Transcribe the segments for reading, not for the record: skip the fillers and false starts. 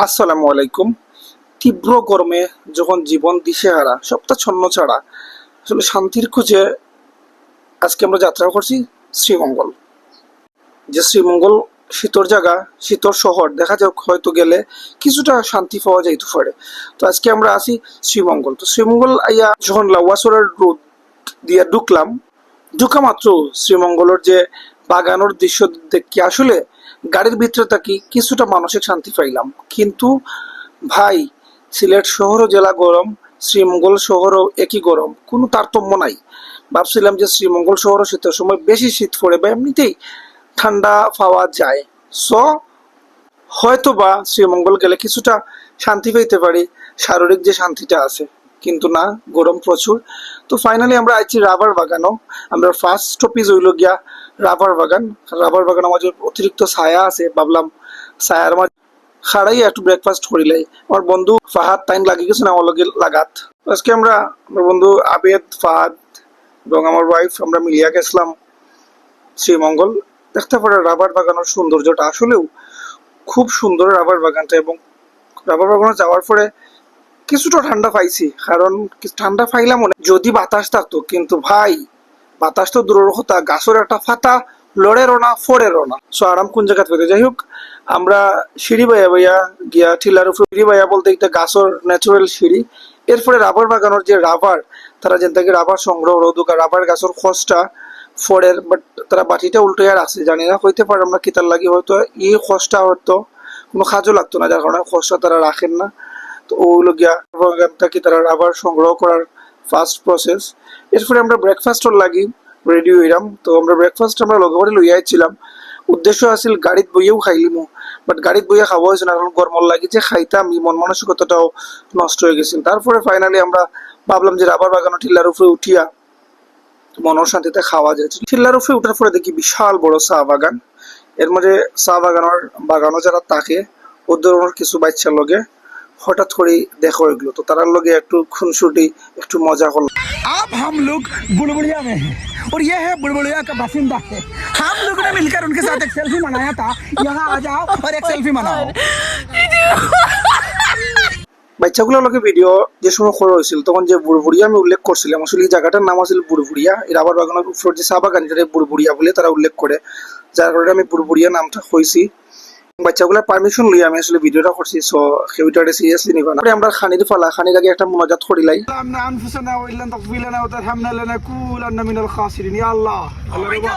আসসালামু আলাইকুম। তীব্র গরমে যখন জীবন দিশেহারা, সপ্তাহ ছন্ন ছাড়া, আসলে শান্তির খুঁজে আজকে আমরা যাত্রা করছি শ্রীমঙ্গল। যে শ্রীমঙ্গল শীতর জায়গা, শীতর শহর, দেখা যাক হয়তো গেলে কিছুটা শান্তি পাওয়া যাইতে পারে। তো আজকে আমরা আছি শ্রীমঙ্গল। তো শ্রীমঙ্গল আইয়া যখন লাউয়াছড়ার রোড দিয়া ঢুকা মাত্র শ্রীমঙ্গলের যে বাগানোর দৃশ্য দেখি আসলে গাড়ির ভিতরে থাকি কিছুটা মানসিক শান্তি পাইলাম। কিন্তু ভাই, সিলেট শহরও জেলা গরম, শ্রীমঙ্গল শহরও একই গরম, কোনো তারতম্য নাই। ভাবছিলাম যে শ্রীমঙ্গল শহরও শীতের সময় বেশি শীত পড়ে বা এমনিতেই ঠান্ডা পাওয়া যায়। সো হয়তো বা শ্রীমঙ্গল গেলে কিছুটা শান্তি পেতে পারি, শারীরিক যে শান্তিটা আছে। কিন্তু না, গরম প্রচুর। তো ফাইনালি আমরা আইছি রাবার বাগানও। আমরা ফার্স্ট স্টপেজ হইল গিয়া রাবার বাগান। রাবার বাগান মাঝে অতিরিক্ত ছায়া আছে, ভাবলাম ছায়ার মাঝে খাড়াই একটু ব্রেকফাস্ট করিলাই। আমার বন্ধু ফাহাদ টাইম লাগি গেছে না আমার লগে লাগাত। আজকে আমরা আমার বন্ধু আবেদ, ফাহাদ এবং আমার ওয়াইফ আমরা মিলিয়া গেছিলাম শ্রীমঙ্গল। দেখতে পারে রাবার বাগানের সৌন্দর্যটা আসলেও খুব সুন্দর রাবার বাগানটা। এবং রাবার বাগানে যাওয়ার পরে কিছুটা ঠান্ডা পাইছি, কারণ ঠান্ডা পাইলাম অনেক যদি বাতাস থাকতো। কিন্তু ভাই, বাতাস তো দূরের কথা, গাছের একটা ফাতা লড়েরও না ফোড়েরও না। সো আরাম কোন জায়গা পেতে। যাই হোক, আমরা সিঁড়ি বাইয়া বাইয়া গিয়া টিলার উপরে, সিঁড়ি বাইয়া বলতে একটা গাছের ন্যাচুরাল সিঁড়ি। এরপরে রাবার বাগানোর যে রাবার, তারা যেন থেকে রাবার সংগ্রহ রোদুকা রাবার গাছের খসটা ফোড়ের, বাট তারা বাটিটা উল্টাইয়া রাখছে, জানি না হইতে পারে আমরা কিতার লাগি, হয়তো এই খসটা হয়তো কোনো কাজও লাগতো না, যার কারণে খসটা তারা রাখেন না। তো ওগুলো গিয়া বাগানটা কি তারা রাবার সংগ্রহ করার ফার্স্ট প্রসেস। এরপরে আমরা ব্রেকফাস্টর লাগি রেডি হইলাম। তো আমরা ব্রেকফাস্ট আমরা লগে করে লইয়া আইছিলাম। উদ্দেশ্য আছিল গাড়িত বইয়েও খাইলিমু, বাট গাড়িত বইয়া খাওয়া হয়েছে না, কারণ গরম লাগি যে খাইতাম এই মন মানসিকতাটাও নষ্ট হয়ে গেছিল। তারপরে ফাইনালি আমরা ভাবলাম যে রাবার বাগানো টিল্লার উপরে উঠিয়া মনের শান্তিতে খাওয়া যায়। টিল্লার উপরে উঠার পরে দেখি বিশাল বড় চা বাগান। এর মধ্যে চা বাগানো যারা থাকে ওদের কিছু বাচ্চার লগে হঠাৎ করে দেখো এগুলো, তো তার লগে একটু খুনসুটি, একটু মজা হলো। अब हम लोग बुलबुलिया में हैं और ये है बुलबुलिया का बासिंदा है। हम लोगों ने मिलकर उनके साथ एक सेल्फी मनाया था। यहाँ आ जाओ और एक सेल्फी मनाओ। বাচ্চাগুলোর লগে ভিডিও যে সময় করা হয়েছিল তখন যে বুড়বুড়িয়া আমি উল্লেখ করছিলাম, আসলে এই জায়গাটার নাম আছিল বুড়বুড়িয়া। এই রাবার বাগানের উপর যে চা বাগান, যেটা বুড়বুড়িয়া বলে তারা উল্লেখ করে, যার কারণে আমি বুড়বুড়িয়া নামটা হয়েছি। বাচ্চাগুলোর পারমিশন লইয়া আমি আসলে ভিডিওটা করছি। সো কেউটারে সিরিয়াসলি নিবা না। আমরা খানির ফালা, খানির আগে একটা মোনাজাত করিলাই। أمنا أنفسنا وإن لم تغفر لنا وترحمنا لنكونن من الخاسرين يا الله الله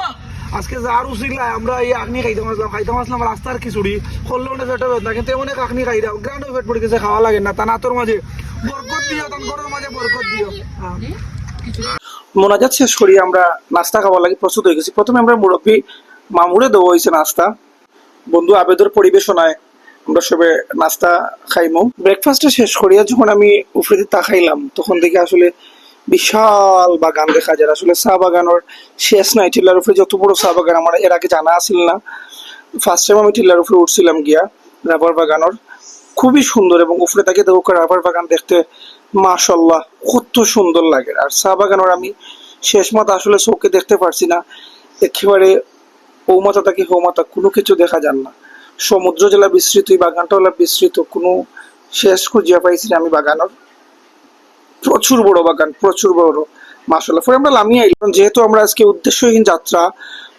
আজকে যার উচিলা আমরা এই আখনি খাইতাম আসলাম রাস্তার খিচুড়ি করলো না পেটে বেদনা, কিন্তু অনেক আখনি খাইতাম গ্রান্ড পেট পড়ে গেছে, খাওয়া লাগে না। তা না তোর মাঝে বরকত দিও, তার ঘরের মাঝে বরকত দিও। মোনাজাত শেষ করি আমরা নাস্তা খাওয়ার লাগে প্রস্তুত হয়ে গেছি। প্রথমে আমরা মুরব্বী মামুরে দেওয়া হয়েছে নাস্তা, বন্ধু আবেদর পরিবেশনায় আমরা সবে নাস্তা খাইমু। ব্রেকফাস্টে শেষ করিয়া যখন আমি উফরিতে তাকাইলাম তখন দেখি আসলে বিশাল বাগান দেখা যায়। আসলে চা বাগানের শেষ নাই। টিল্লার উপরে যত বড় চা বাগান আমার এর আগে জানা আসিল না। ফার্স্ট টাইম আমি টিল্লার উপরে উঠছিলাম গিয়া রাবার বাগানের, খুবই সুন্দর। এবং উপরে তাকে দেখো রাবার বাগান দেখতে মাশাল্লাহ কত সুন্দর লাগে। আর চা বাগানের আমি শেষ মাথা আসলে চোখে দেখতে পারছি না, একেবারে ঔমাতা থাকি হৌমাতা কোনো কিছু দেখা যান না। সমুদ্র জেলা বিস্তৃত, এই বাগানটা হলো বিস্তৃত, কোনো শেষ খুঁজিয়া পাইছি না আমি বাগানের। প্রচুর বড় বাগান, প্রচুর বড় মাশাআল্লাহ। পরে আমরা লামিয়ে আইলাম, যেহেতু আমরা আজকে উদ্দেশ্যহীন যাত্রা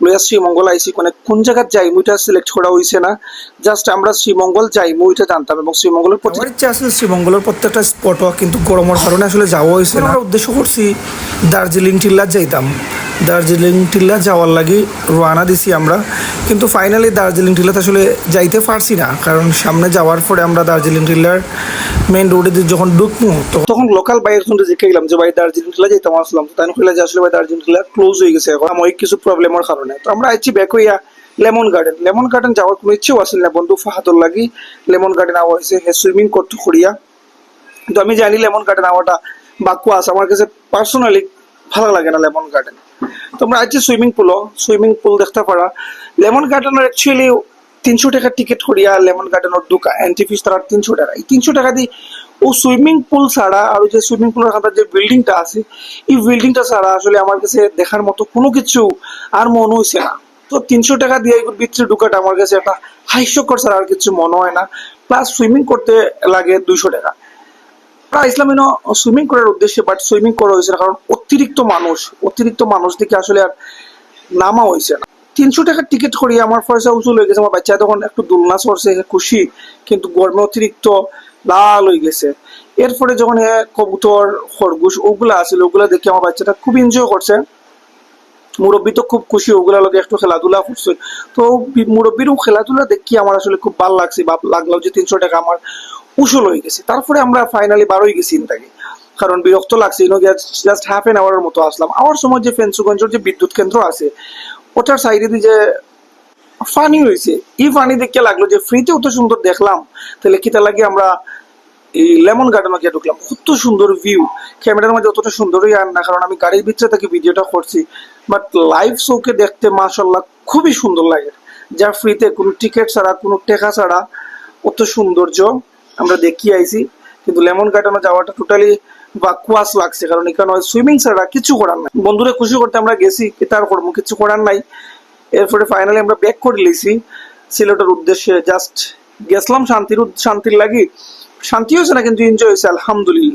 লইয়া শ্রীমঙ্গল আইছি, মানে কোন জায়গায় যাই মুইটা সিলেক্ট করা হইছে না, জাস্ট আমরা শ্রীমঙ্গল যাই মুইটা জানতাম। এবং শ্রীমঙ্গলের প্রতি ইচ্ছা আসলে শ্রীমঙ্গলের প্রত্যেকটা স্পটও, কিন্তু গরমের কারণে আসলে যাওয়া হয়েছে না। আমরা উদ্দেশ্য করছি দার্জিলিং টিল্লা যাইতাম। দার্জিলিং টিল্লা যাওয়ার লাগি রওনা দিছি আমরা, কিন্তু ফাইনালি দার্জিলিং টিল্লাতে আসলে যাইতে পারছি না, কারণ সামনে যাওয়ার পরে আমরা দার্জিলিং টিল্লার মেইন রোডে যখন ঢুকবো তখন লোকাল বাইরের জন্য জিজ্ঞাসলাম যে ভাই দার্জিলিং টিল্লা যাইতাম আসলাম, তাই কইলা যে আসলে ভাই দার্জিলিং টিল্লা ক্লোজ হয়ে গেছে এখন সাময়িক কিছু প্রবলেমের কারণে। তো আমরা আইছি ব্যাক হইয়া লেমন গার্ডেন যাওয়ার কোনো ইচ্ছেও আসল না। বন্ধু ফাহাদুর লাগি লেমন গার্ডেন আওয়া হয়েছে, হে সুইমিং করতে করিয়া। কিন্তু আমি জানি লেমন গার্ডেন আওয়াটা বাক্য আছে, আমার কাছে পার্সোনালি ভালো লাগে না লেমন গার্ডেন। তোমরা আজকে সুইমিং পুল দেখতে পারা। লেমন গার্ডেনের অ্যাকচুয়ালি 300 টাকা টিকিট করিয়া লেমন গার্ডেনের ঢুকা, এন্ট্রি ফিস তার 300 টাকা। এই 300 টাকা দিয়ে ও সুইমিং পুল ছাড়া আর যে সুইমিং পুলের কাছে যে বিল্ডিংটা আছে, এই বিল্ডিংটা ছাড়া আসলে আমার কাছে দেখার মতো কোনো কিছু আর মনে হয়েছে না। তো 300 টাকা দিয়ে এগুলোর ভিতরে ঢুকাটা আমার কাছে একটা হাস্যকর ছাড়া আর কিছু মনে হয় না। প্লাস সুইমিং করতে লাগে 200 টাকা। আমরা ইসলাম সুইমিং করার উদ্দেশ্যে, বাট সুইমিং করা হয়েছে না কারণ অতিরিক্ত মানুষ দেখে আসলে আর নামা হয়েছে না। 300 টাকার টিকিট করিয়ে আমার পয়সা উসুল হয়ে গেছে। আমার বাচ্চা তখন একটু দোলনা চড়ছে, খুশি, কিন্তু গরমে অতিরিক্ত লাল হয়ে গেছে। এরপরে যখন কবুতর, খরগোশ ওগুলা আছিল, ওগুলা দেখে আমার বাচ্চাটা খুব এনজয় করছে। মুরব্বী তো খুব খুশি, ওগুলা লোক একটু খেলাধুলা করছে। তো মুরব্বীরও খেলাধুলা দেখি আমার আসলে খুব ভালো লাগছে, লাগলো যে 300 টাকা আমার উসুল হয়ে গেছে। তারপরে আমরা ফাইনালি বার হয়ে গেছি ইনটাকে, কারণ বিরক্ত লাগছে। জাস্ট হাফ এন আওয়ারের মতো আসলাম। আমার সময় যে ফেন্সুগঞ্জের যে বিদ্যুৎ কেন্দ্র আছে ওটার সাইডে দিয়ে যে ফানি হয়েছে, এই ফানি দেখতে লাগলো যে ফ্রিতে অত সুন্দর দেখলাম, তাহলে কিতা লাগে আমরা এই লেমন গার্ডেনে গিয়ে ঢুকলাম। কত সুন্দর ভিউ, ক্যামেরার মধ্যে অতটা সুন্দরই আর না, কারণ আমি গাড়ির ভিতরে থেকে ভিডিওটা করছি। বাট লাইভ শোকে দেখতে মাশাল্লাহ খুবই সুন্দর লাগে, যা ফ্রিতে কোনো টিকিট ছাড়া, কোনো টাকা ছাড়া অত সৌন্দর্য আমরা দেখিয়ে আইছি। কিন্তু লেমন গার্ডেনে যাওয়াটা টোটালি বাকুয়াস লাগছে, কারণ এখানে সুইমিং ছাড়া কিছু করার নাই। বন্ধুরা খুশি করতে আমরা গেছি, তার করবো, কিছু করার নাই। এরপরে ফাইনালি আমরা ব্যাক করে লিছি সিলেটের উদ্দেশ্যে। জাস্ট গেছিলাম শান্তির লাগি, শান্তি হয়েছে না কিন্তু এনজয় হয়েছে আলহামদুলিল্লাহ।